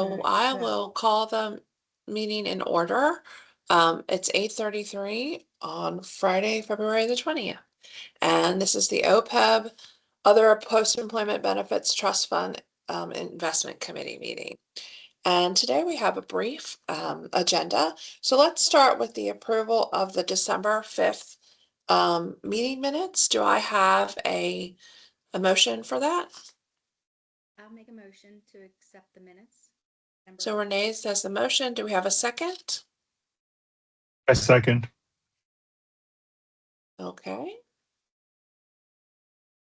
So I will call the meeting in order. It's 8:33 on Friday, February the 20th. And this is the OPEB, Other Post-Employment Benefits Trust Fund Investment Committee meeting. And today we have a brief agenda. So let's start with the approval of the December 5th meeting minutes. Do I have a motion for that? I'll make a motion to accept the minutes. So Renee says the motion. Do we have a second? A second. Okay.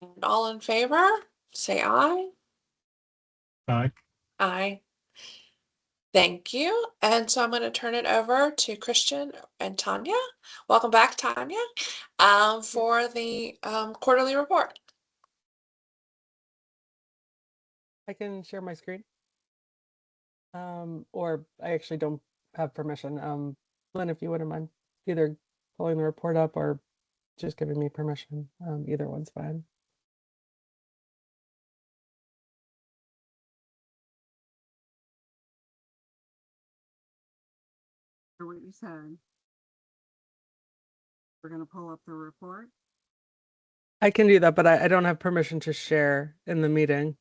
And all in favor, say aye. Aye. Aye. Thank you. And so I'm going to turn it over to Christian and Tanya. Welcome back, Tanya, for the quarterly report. I can share my screen. Or I actually don't have permission. Lynn, if you wouldn't mind either pulling the report up or just giving me permission, either one's fine. For what you said. We're going to pull up the report. I can do that, but I don't have permission to share in the meeting.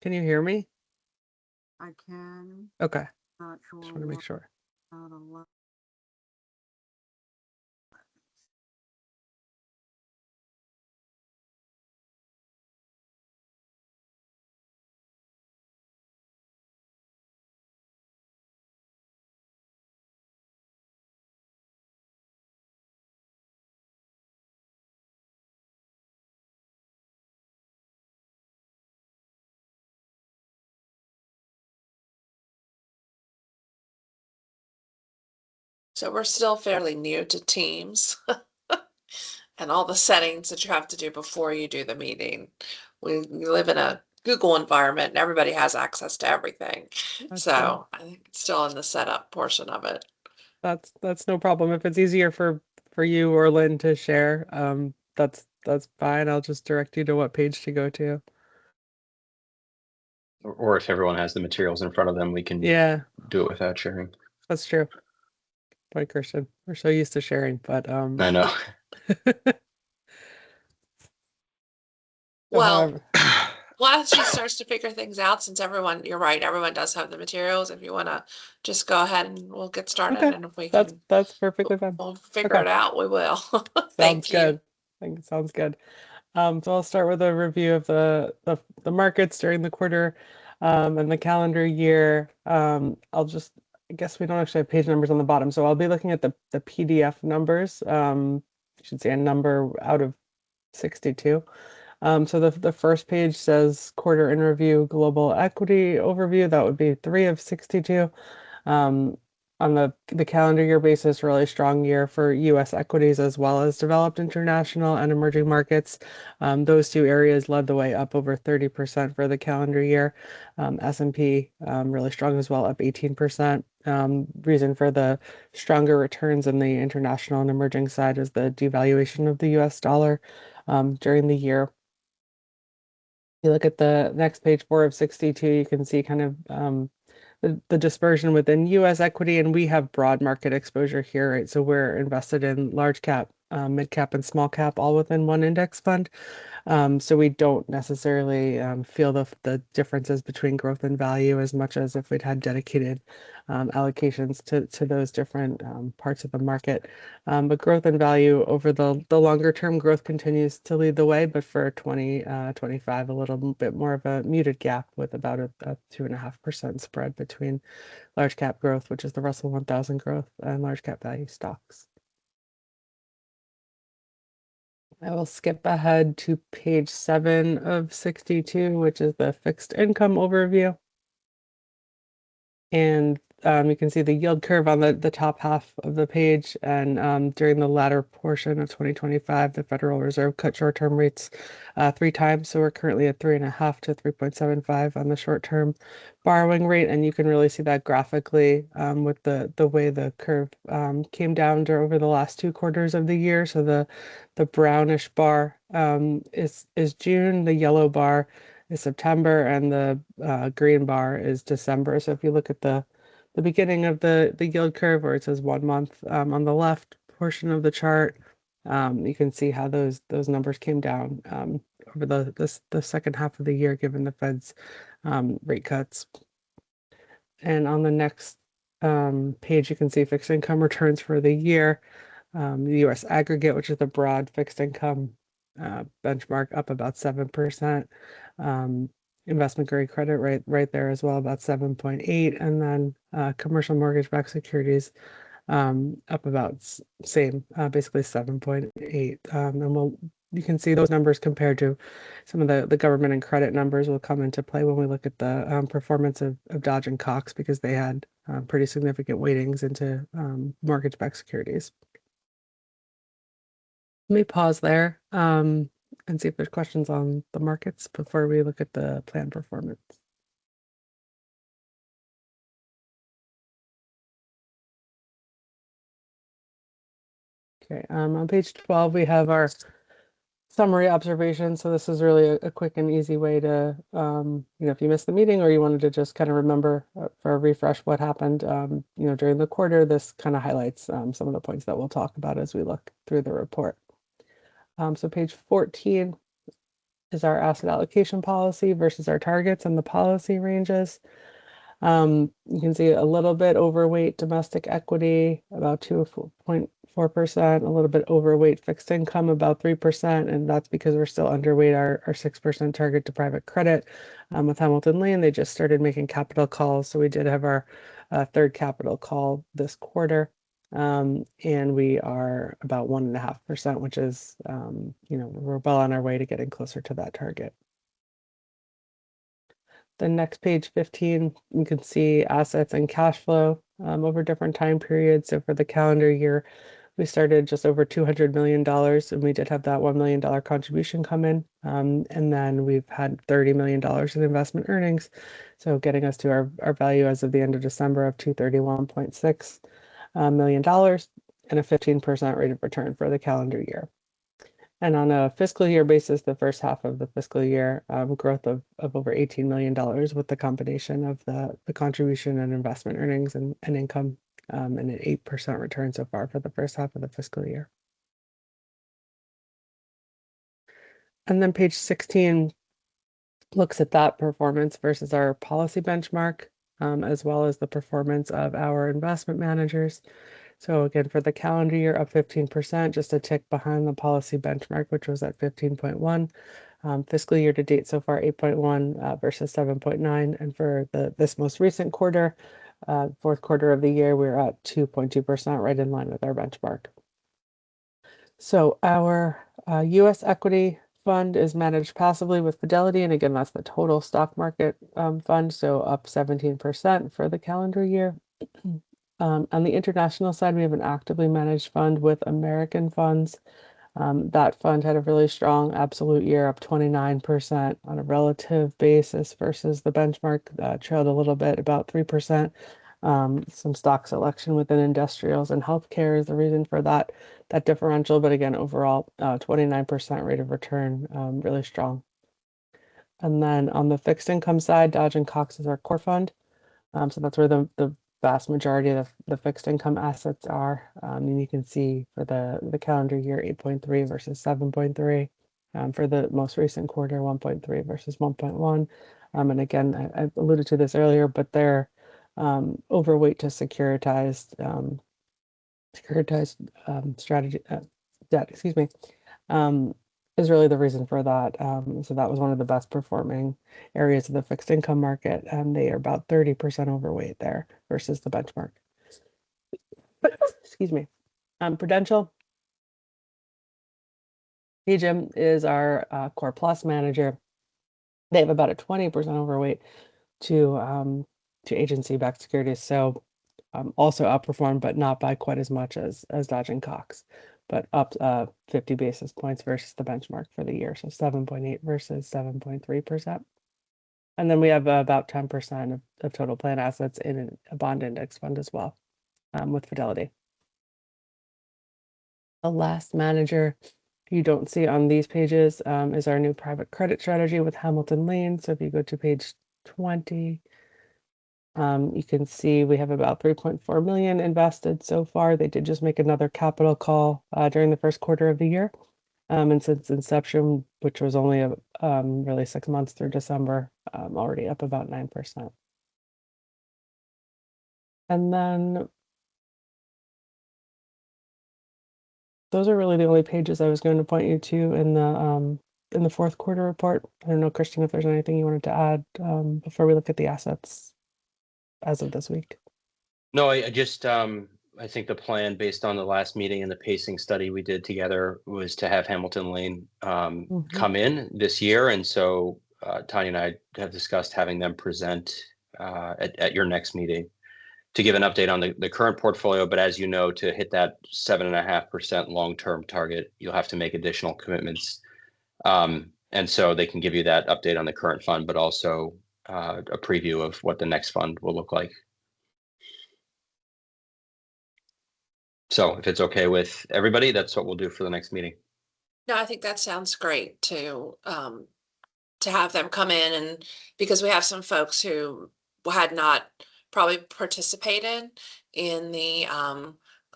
Can you hear me? I can. Okay, Not sure. just want to make sure. How to look. So we're still fairly new to Teams and all the settings that you have to do before you do the meeting. We live in a Google environment and everybody has access to everything. That's So I think it's still in the setup portion of it. That's no problem. If it's easier for you or Lynn to share, that's fine. I'll just direct you to what page to go to. Or if everyone has the materials in front of them, we can Yeah, do it without sharing. that's true. Boy, Christian, we're so used to sharing, but I know. Well, once she starts to figure things out, since you're right, everyone does have the materials. If you want to just go ahead and we'll get started. Okay, And if we that's perfectly fine. we'll figure it out, we will. Sounds Thank good. I think it sounds good. So I'll start with a review of the markets during the quarter and the calendar year. I guess we don't actually have page numbers on the bottom, so I'll be looking at the PDF numbers. You should see a number out of 62. So the first page says quarter in review, global equity overview. That would be 3 of 62. On the calendar year basis, really strong year for U.S. equities as well as developed international and emerging markets. Those two areas led the way up over 30% for the calendar year. S&P really strong as well, up 18%. Reason for the stronger returns in the international and emerging side is the devaluation of the U.S. dollar during the year. You look at the next page, 4 of 62, you can see kind of the dispersion within U.S. equity, and we have broad market exposure here, right? So we're invested in large cap, mid cap, and small cap, all within one index fund. So we don't necessarily feel the differences between growth and value as much as if we'd had dedicated allocations to those different parts of the market. But growth and value over the longer term, growth continues to lead the way, but for 2025, a little bit more of a muted gap with about a 2.5% spread between large cap growth, which is the Russell 1000 growth, and large cap value stocks. I will skip ahead to page 7 of 62, which is the fixed income overview. And you can see the yield curve on the top half of the page. And during the latter portion of 2025, the Federal Reserve cut short-term rates 3 times. So we're currently at 3.5 to 3.75 on the short-term borrowing rate. And you can really see that graphically with the way the curve came down over the last 2 quarters of the year. So the brownish bar is June, the yellow bar is September, and the green bar is December. So if you look at the beginning of the yield curve where it says 1 month on the left portion of the chart, you can see how those numbers came down over the second half of the year given the Fed's rate cuts. And on the next page, you can see fixed income returns for the year. The US aggregate, which is the broad fixed income benchmark, up about 7%. Investment grade credit right there as well, about 7.8, and then commercial mortgage-backed securities up about same, basically 7.8. And you can see those numbers compared to some of the government and credit numbers will come into play when we look at the performance of Dodge and Cox, because they had pretty significant weightings into mortgage-backed securities. Let me pause there and see if there's questions on the markets before we look at the plan performance. Okay, on page 12, we have our summary observations. So this is really a quick and easy way to, if you missed the meeting or you wanted to just kind of remember for a refresh what happened, during the quarter, this kind of highlights some of the points that we'll talk about as we look through the report. So page 14 is our asset allocation policy versus our targets and the policy ranges. You can see a little bit overweight domestic equity, about 2.4%, a little bit overweight fixed income, about 3%, and that's because we're still underweight our 6% target to private credit. With Hamilton Lane, they just started making capital calls, so we did have our third capital call this quarter. And we are about 1.5%, which is, we're well on our way to getting closer to that target. The next page 15, you can see assets and cash flow over different time periods. So for the calendar year, we started just over $200 million, and we did have that $1 million contribution come in. And then we've had $30 million in investment earnings. So getting us to our value as of the end of December of $231.6 million and a 15% rate of return for the calendar year. And on a fiscal year basis, the first half of the fiscal year, growth of over $18 million with the combination of the contribution and investment earnings and income, and an 8% return so far for the first half of the fiscal year. And then page 16 looks at that performance versus our policy benchmark, as well as the performance of our investment managers. So again, for the calendar year, up 15%, just a tick behind the policy benchmark, which was at 15.1. Fiscal year to date so far, 8.1 versus 7.9. And for this most recent quarter, fourth quarter of the year, we're at 2.2%, right in line with our benchmark. So our U.S. equity fund is managed passively with Fidelity. And again, that's the total stock market fund. So up 17% for the calendar year. On the international side, we have an actively managed fund with American Funds. That fund had a really strong absolute year, up 29% on a relative basis versus the benchmark, trailed a little bit, about 3%. Some stock selection within industrials and healthcare is the reason for that differential. But again, overall, 29% rate of return, really strong. And then on the fixed income side, Dodge and Cox is our core fund. So that's where the vast majority of the fixed income assets are. And you can see for the calendar year, 8.3 versus 7.3. For the most recent quarter, 1.3 versus 1.1. And again, I alluded to this earlier, but they're overweight to securitized strategy debt, is really the reason for that. So that was one of the best performing areas of the fixed income market, and they are about 30% overweight there versus the benchmark. Excuse me. Prudential. PGIM is our Core Plus manager. They have about a 20% overweight to agency-backed securities. So also outperformed, but not by quite as much as Dodge and Cox, but up 50 basis points versus the benchmark for the year. So 7.8 versus 7.3%. And then we have about 10% of total plan assets in a bond index fund as well, with Fidelity. The last manager you don't see on these pages is our new private credit strategy with Hamilton Lane. So if you go to page 20, you can see we have about 3.4 million invested so far. They did just make another capital call during the first quarter of the year. And since inception, which was only really 6 months through December, already up about 9%. And then those are really the only pages I was going to point you to in the fourth quarter report. I don't know, Christian, if there's anything you wanted to add before we look at the assets as of this week. No, I just, I think the plan based on the last meeting and the pacing study we did together was to have Hamilton Lane come in this year. And so Tanya and I have discussed having them present at your next meeting to give an update on the current portfolio. But as you know, to hit that 7.5% long-term target, you'll have to make additional commitments. And so they can give you that update on the current fund, but also a preview of what the next fund will look like. So if it's okay with everybody, that's what we'll do for the next meeting. No, I think that sounds great to have them come in, and because we have some folks who had not probably participated in the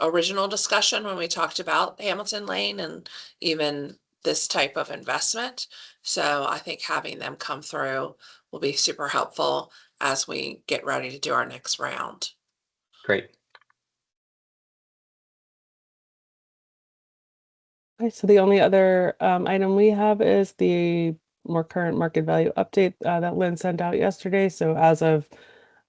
original discussion when we talked about Hamilton Lane and even this type of investment. So I think having them come through will be super helpful as we get ready to do our next round. Great. Okay, so the only other item we have is the more current market value update that Lynn sent out yesterday. So as of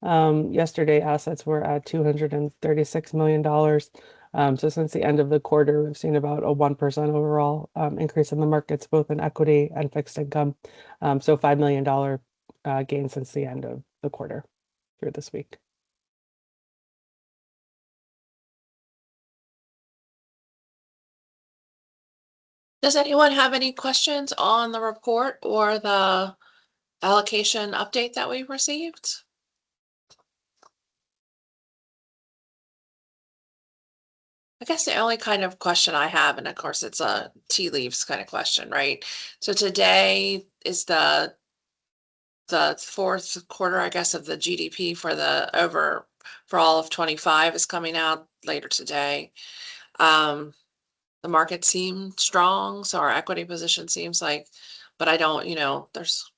yesterday, assets were at $236 million. So since the end of the quarter, we've seen about a 1% overall increase in the markets, both in equity and fixed income. So $5 million gain since the end of the quarter through this week. Does anyone have any questions on the report or the allocation update that we received? I guess the only kind of question I have, and of course it's a tea leaves kind of question, right? So today is the fourth quarter, I guess, of the GDP for all of 25 is coming out later today. The market seemed strong, so our equity position seems like, but I don't, there's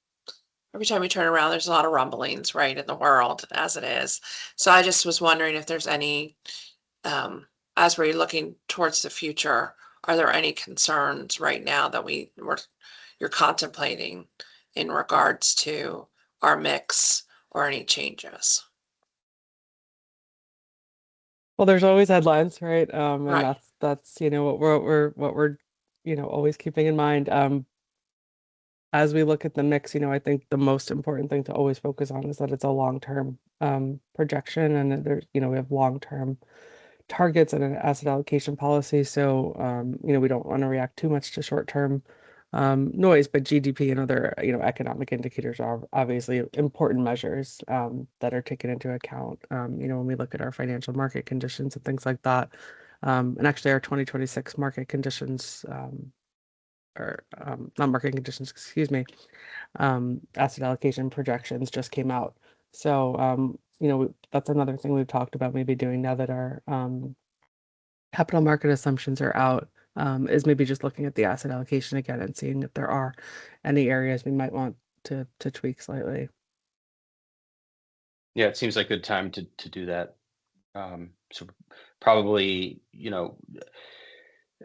every time you turn around, there's a lot of rumblings, right, in the world as it is. So I just was wondering if there's any, as we're looking towards the future, are there any concerns right now that you're contemplating in regards to our mix or any changes? Well, there's always headlines, right? And Right. that's what we're always keeping in mind. As we look at the mix, I think the most important thing to always focus on is that it's a long-term projection, and there's we have long-term targets and an asset allocation policy. So we don't want to react too much to short-term noise, but GDP and other economic indicators are obviously important measures that are taken into account when we look at our financial market conditions and things like that. And actually our 2026 market conditions or not market conditions, excuse me, asset allocation projections just came out. So that's another thing we've talked about maybe doing now that our capital market assumptions are out, is maybe just looking at the asset allocation again and seeing if there are any areas we might want to tweak slightly. Yeah, it seems like a good time to do that. So probably,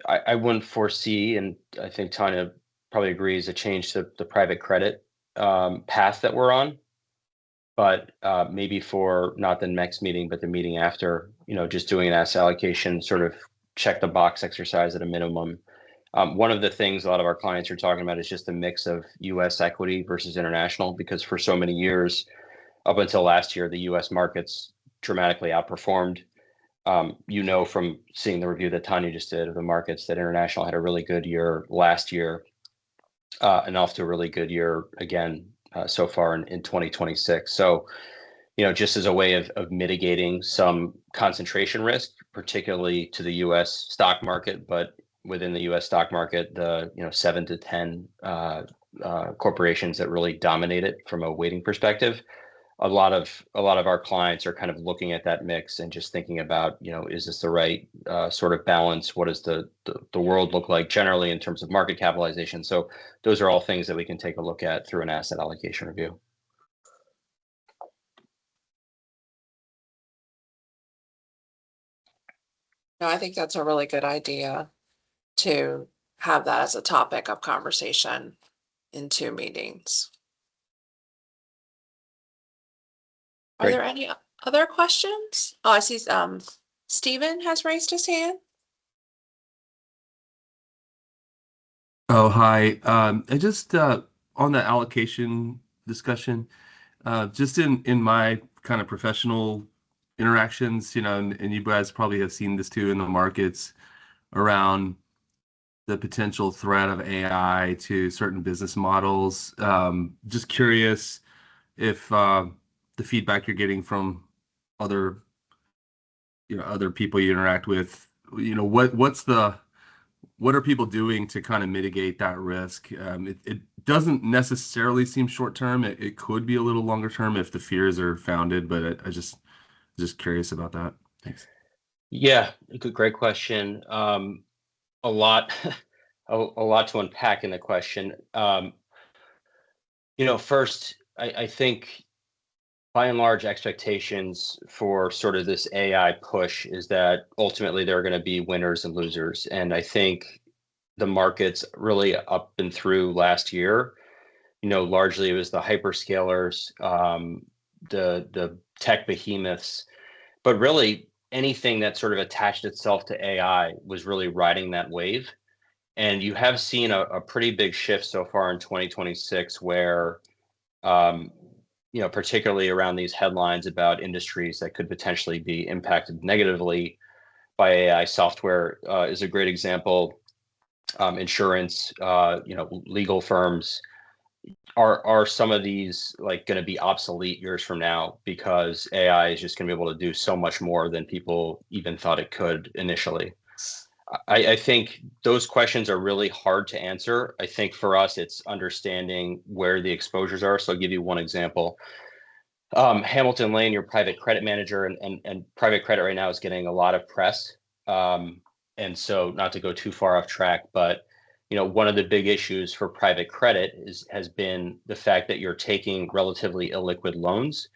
I wouldn't foresee, and I think Tanya probably agrees, a change to the private credit path that we're on. But maybe for not the next meeting, but the meeting after, just doing an asset allocation, sort of check the box exercise at a minimum. One of the things a lot of our clients are talking about is just a mix of U.S. equity versus international, because for so many years, up until last year, the U.S. markets dramatically outperformed. You know, from seeing the review that Tanya just did of the markets, that international had a really good year last year, and off to a really good year again so far in 2026. So, you know, just as a way of mitigating some concentration risk, particularly to the U.S. stock market, but within the U.S. stock market, the 7 to 10 corporations that really dominate it from a weighting perspective. A lot of our clients are kind of looking at that mix and just thinking about, is this the right sort of balance? What does the world look like generally in terms of market capitalization? So those are all things that we can take a look at through an asset allocation review. No, I think that's a really good idea to have that as a topic of conversation in 2 meetings. Are Great. there any other questions? Oh, I see Stephen has raised his hand. Oh, hi. I just on the allocation discussion, just in my kind of professional interactions, and you guys probably have seen this too in the markets around the potential threat of AI to certain business models. Just curious if the feedback you're getting from other people you interact with, what are people doing to kind of mitigate that risk? It doesn't necessarily seem short term. It could be a little longer term if the fears are founded, but I just curious about that. Thanks. Yeah, great question. A lot to unpack in the question. First, I think by and large expectations for sort of this AI push is that ultimately there are going to be winners and losers. And I think the markets really up and through last year, largely it was the hyperscalers, the tech behemoths, but really anything that sort of attached itself to AI was really riding that wave. And you have seen a pretty big shift so far in 2026 where, particularly around these headlines about industries that could potentially be impacted negatively by AI. Software is a great example. Insurance, legal firms. Are some of these like going to be obsolete years from now because AI is just going to be able to do so much more than people even thought it could initially? I think those questions are really hard to answer. I think for us, it's understanding where the exposures are. So I'll give you one example. Hamilton Lane, your private credit manager, and private credit right now is getting a lot of press. And so not to go too far off track, but one of the big issues for private credit has been the fact that you're taking relatively illiquid loans.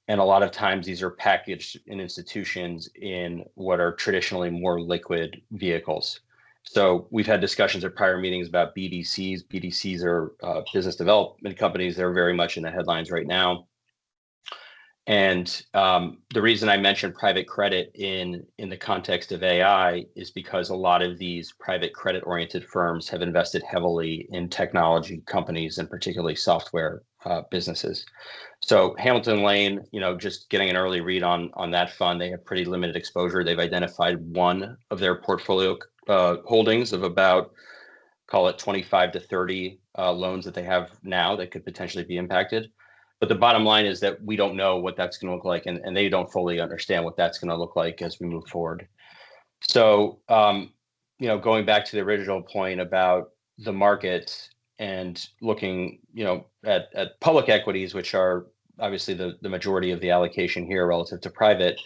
And a lot of times these are packaged in institutions in what are traditionally more liquid vehicles. So we've had discussions at prior meetings about BDCs. BDCs are business development companies. They're very much in the headlines right now. And the reason I mentioned private credit in the context of AI is because a lot of these private credit oriented firms have invested heavily in technology companies and particularly software businesses. So Hamilton Lane, just getting an early read on that fund, they have pretty limited exposure. They've identified one of their portfolio holdings of about, call it 25 to 30 loans that they have now that could potentially be impacted. But the bottom line is that we don't know what that's going to look like, and they don't fully understand what that's going to look like as we move forward. So, going back to the original point about the market and looking, at public equities, which are obviously the majority of the allocation here relative to private,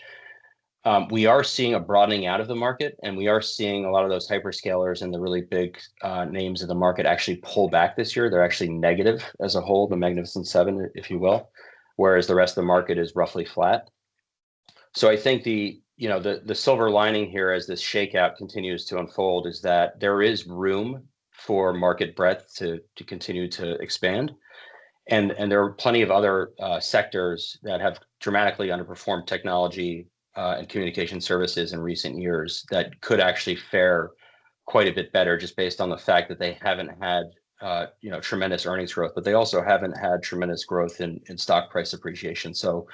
we are seeing a broadening out of the market, and we are seeing a lot of those hyperscalers and the really big names of the market actually pull back this year. They're actually negative as a whole, the Magnificent Seven, if you will, whereas the rest of the market is roughly flat. So I think the silver lining here as this shakeout continues to unfold is that there is room for market breadth to continue to expand. And there are plenty of other sectors that have dramatically underperformed technology and communication services in recent years that could actually fare quite a bit better just based on the fact that they haven't had tremendous earnings growth, but they also haven't had tremendous growth in stock price appreciation. So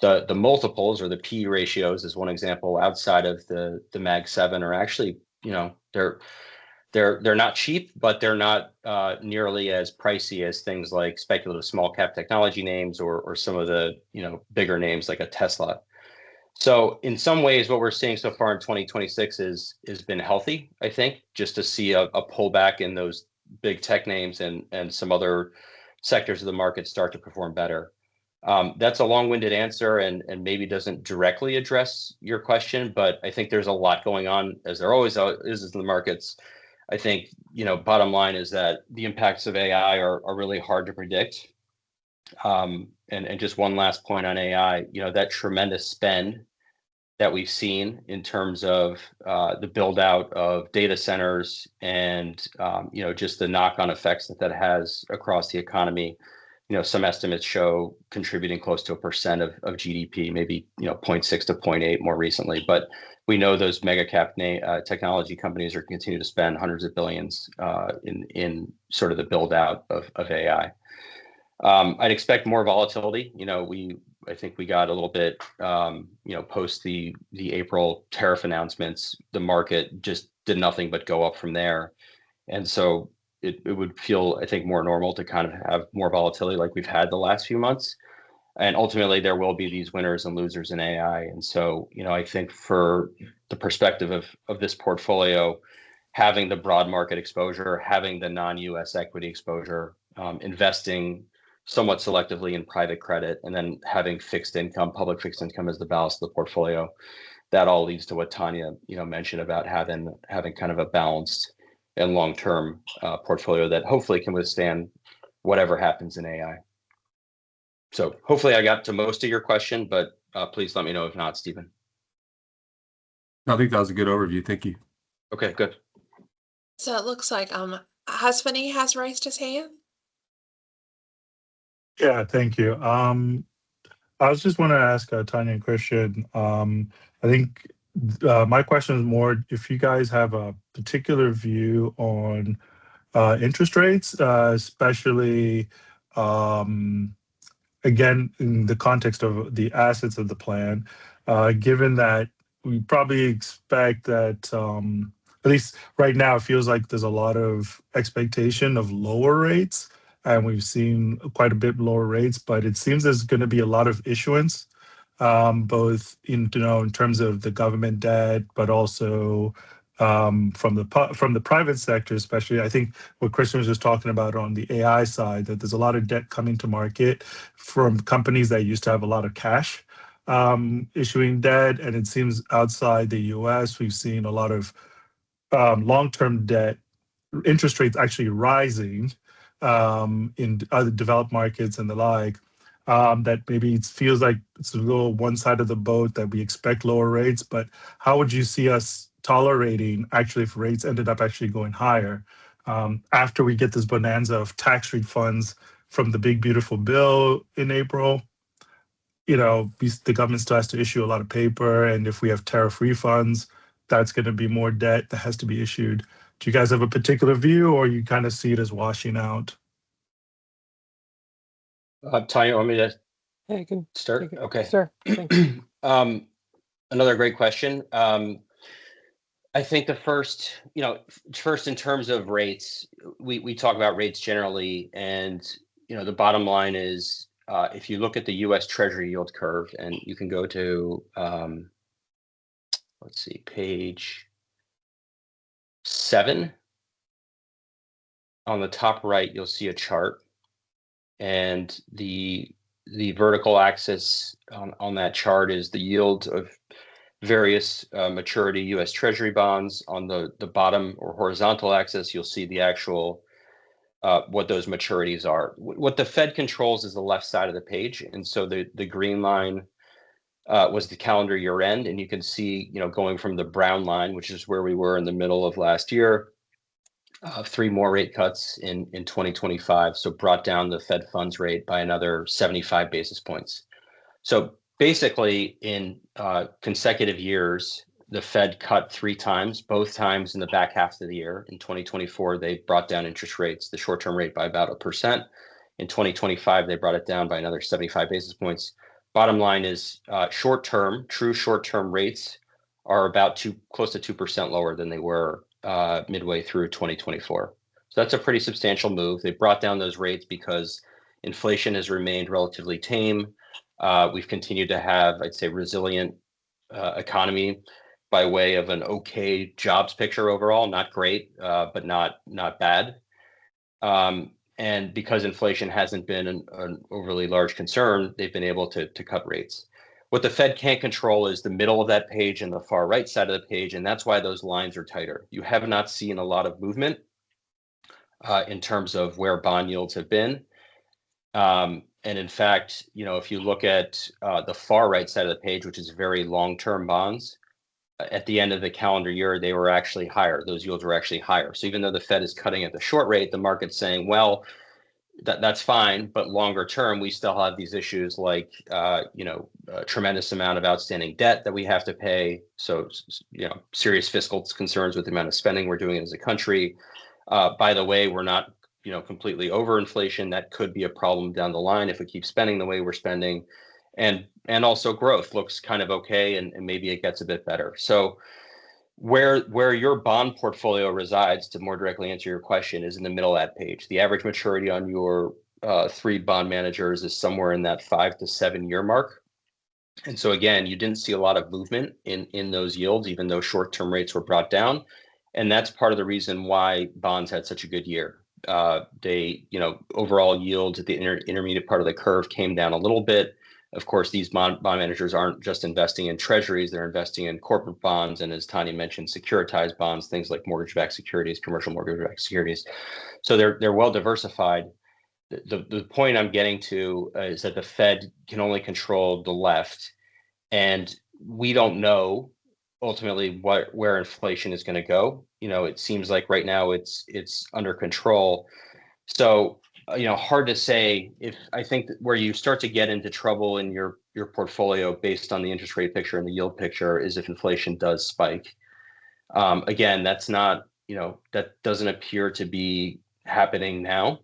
the multiples or the P ratios is one example outside of the Mag 7 are actually, you know, they're not cheap, but they're not nearly as pricey as things like speculative small cap technology names or some of the, you know, bigger names like a Tesla. So in some ways, what we're seeing so far in 2026 has been healthy, I think, just to see a pullback in those big tech names and some other sectors of the market start to perform better. That's a long-winded answer and maybe doesn't directly address your question, but I think there's a lot going on, as there always is in the markets. I think, you know, bottom line is that the impacts of AI are really hard to predict. And just one last point on AI, you know, that tremendous spend that we've seen in terms of the build out of data centers and, you know, just the knock-on effects that has across the economy. You know, some estimates show contributing close to 1% of GDP, maybe, you know, 0.6 to 0.8 more recently. But we know those mega cap technology companies are continue to spend hundreds of billions in sort of the build out of AI. I'd expect more volatility. You know, I think we got a little bit, you know, post the April tariff announcements, the market just did nothing but go up from there. And so it would feel, I think, more normal to kind of have more volatility like we've had the last few months. And ultimately, there will be these winners and losers in AI. And so, you know, I think for the perspective of this portfolio, having the broad market exposure, having the non-US equity exposure, investing somewhat selectively in private credit, and then having fixed income, public fixed income as the ballast of the portfolio, that all leads to what Tanya, you know, mentioned about having kind of a balanced and long-term portfolio that hopefully can withstand whatever happens in AI. So hopefully I got to most of your question, but please let me know if not, Stephen. I think that was a good overview. Thank you. Okay, good. So it looks like Hasfani has raised his hand. Yeah, thank you. I was just want to ask Tanya and Christian. I think my question is more if you guys have a particular view on interest rates, especially again in the context of the assets of the plan, given that we probably expect that at least right now it feels like there's a lot of expectation of lower rates, and we've seen quite a bit lower rates, but it seems there's going to be a lot of issuance, both in, you know, in terms of the government debt, but also from the private sector, especially. I think what Christian was just talking about on the AI side, that there's a lot of debt coming to market from companies that used to have a lot of cash issuing debt, and it seems outside the U.S. we've seen a lot of long-term debt interest rates actually rising in other developed markets and the like. That maybe it feels like it's a little one side of the boat that we expect lower rates, but how would you see us tolerating actually if rates ended up actually going higher after we get this bonanza of tax refunds from the big beautiful bill in April? You know, the government still has to issue a lot of paper, and if we have tariff refunds, that's going to be more debt that has to be issued. Do you guys have a particular view, or you kind of see it as washing out? Tanya, want me to Yeah, you can start? take it. Okay. Sure. Thanks. Another great question. I think the first in terms of rates, we talk about rates generally, and you know, the bottom line is if you look at the U.S. Treasury yield curve, and you can go to let's see, page 7. On the top right, you'll see a chart, and the vertical axis on that chart is the yield of various maturity U.S. Treasury bonds. On the bottom or horizontal axis, you'll see the actual what those maturities are. What the Fed controls is the left side of the page, and so the green line was the calendar year end, and you can see, you know, going from the brown line, which is where we were in the middle of last year, 3 more rate cuts in 2025, so brought down the Fed funds rate by another 75 basis points. So basically, in consecutive years, the Fed cut 3 times, both times in the back half of the year. In 2024, they brought down interest rates, the short-term rate, by about 1%. In 2025, they brought it down by another 75 basis points. bottom line is true short-term rates are about close to 2% lower than they were midway through 2024. So that's a pretty substantial move. They brought down those rates because inflation has remained relatively tame. We've continued to have, I'd say, resilient economy by way of an okay jobs picture overall, not great, but not bad. And because inflation hasn't been an overly large concern, they've been able to cut rates. What the Fed can't control is the middle of that page and the far right side of the page, and that's why those lines are tighter. You have not seen a lot of movement in terms of where bond yields have been. And in fact, if you look at the far right side of the page, which is very long-term bonds, at the end of the calendar year, they were actually higher. Those yields were actually higher. So even though the Fed is cutting at the short rate, the market's saying, well, that's fine, but longer term, we still have these issues like, a tremendous amount of outstanding debt that we have to pay. So, serious fiscal concerns with the amount of spending we're doing as a country. By the way, we're not, completely over inflation. That could be a problem down the line if we keep spending the way we're spending. And also growth looks kind of okay, and maybe it gets a bit better. So where your bond portfolio resides, to more directly answer your question, is in the middle of that page. The average maturity on your 3 bond managers is somewhere in that 5 to 7 year mark. And so again, you didn't see a lot of movement in those yields, even though short-term rates were brought down. And that's part of the reason why bonds had such a good year. Overall yields at the intermediate part of the curve came down a little bit. Of course, these bond managers aren't just investing in treasuries, they're investing in corporate bonds. And as Tanya mentioned, securitized bonds, things like mortgage-backed securities, commercial mortgage-backed securities. So they're well diversified. The point I'm getting to is that the Fed can only control the left. And we don't know ultimately where inflation is going to go. It seems like right now it's under control. So, hard to say. I think that where you start to get into trouble in your portfolio based on the interest rate picture and the yield picture is if inflation does spike. Again, that's not, that doesn't appear to be happening now.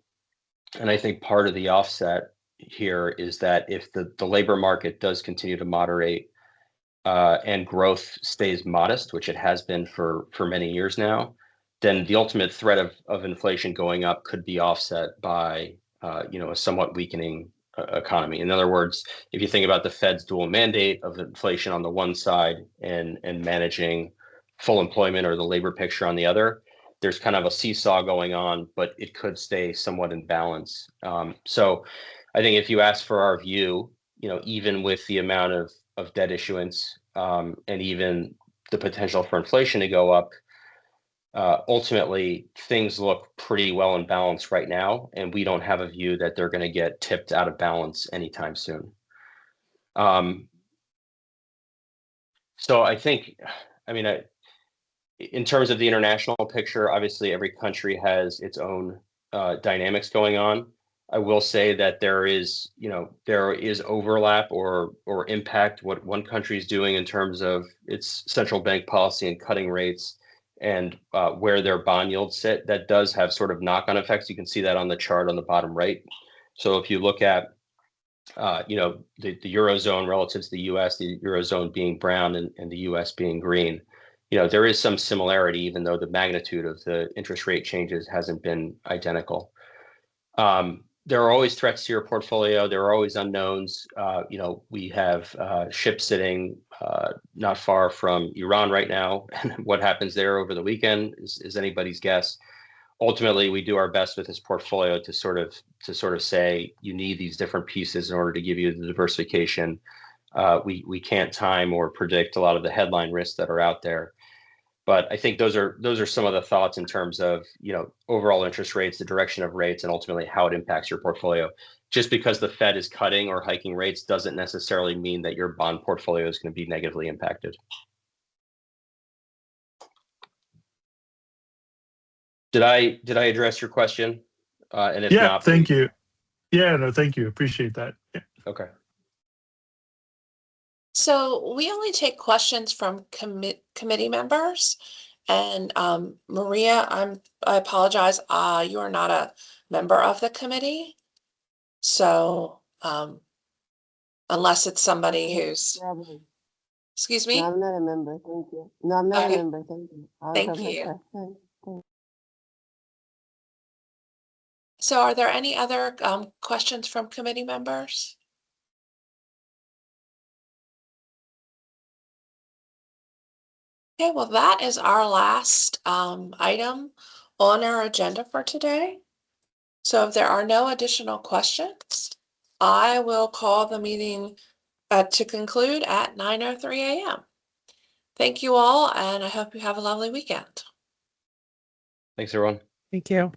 And I think part of the offset here is that if the labor market does continue to moderate and growth stays modest, which it has been for many years now, then the ultimate threat of inflation going up could be offset by a somewhat weakening economy. In other words, if you think about the Fed's dual mandate of inflation on the one side and managing full employment or the labor picture on the other, there's kind of a seesaw going on, but it could stay somewhat in balance. So I think if you ask for our view, even with the amount of debt issuance and even the potential for inflation to go up, ultimately things look pretty well in balance right now, and we don't have a view that they're going to get tipped out of balance anytime soon. So I think, in terms of the international picture, obviously every country has its own dynamics going on. I will say that there is overlap or impact what one country is doing in terms of its central bank policy and cutting rates and where their bond yields sit. That does have sort of knock-on effects. You can see that on the chart on the bottom right. So if you look at the Eurozone relative to the US, the Eurozone being brown and the US being green, there is some similarity, even though the magnitude of the interest rate changes hasn't been identical. There are always threats to your portfolio. There are always unknowns. We have ships sitting not far from Iran right now, and what happens there over the weekend is anybody's guess. Ultimately, we do our best with this portfolio to sort of say you need these different pieces in order to give you the diversification. We can't time or predict a lot of the headline risks that are out there. But I think those are some of the thoughts in terms of overall interest rates, the direction of rates, and ultimately how it impacts your portfolio. Just because the Fed is cutting or hiking rates doesn't necessarily mean that your bond portfolio is going to be negatively impacted. Did I address your question? And if not, thank please. you. Yeah, no, thank you. Appreciate that. Yeah. Okay. So we only take questions from committee members. And Maria, I apologize. You are not a member of the committee. So unless it's somebody who's, Probably. excuse No, me? I'm not a member. Thank you. No, I'm not Okay. a member. Thank you. I'll Thank cover you. myself. Thanks. So are there any other questions from committee members? Okay, well, that is our last item on our agenda for today. So if there are no additional questions, I will call the meeting to conclude at 9:03 a.m. Thank you all, and I hope you have a lovely weekend. Thanks, everyone. Thank you.